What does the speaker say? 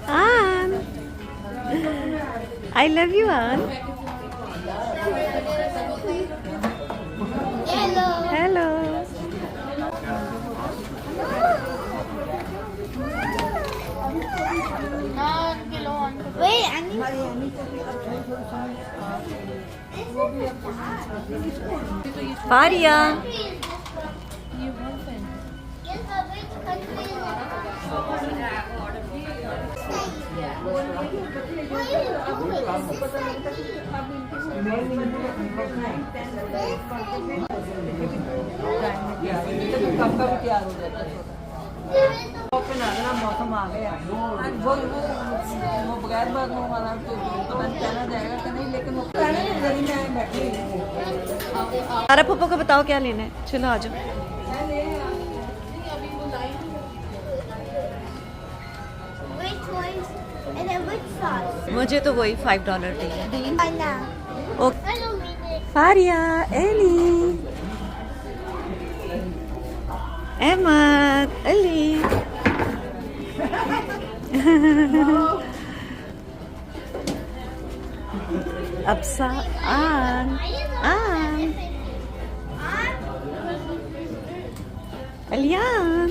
Ann, I love you, Ann. Hello. Wait, I need Faria. मौसम आ गया वो बगैर बात वाला तो कहना जाएगा कि नहीं, लेकिन वो मैं बैठी तारा पप्पा को बताओ क्या लेना है। चलो आ जाओ। मुझे तो वही $5 चाहिए। Okay Faria, Ellie, Ahmed, Ali. अब्सा, आन, अलियान।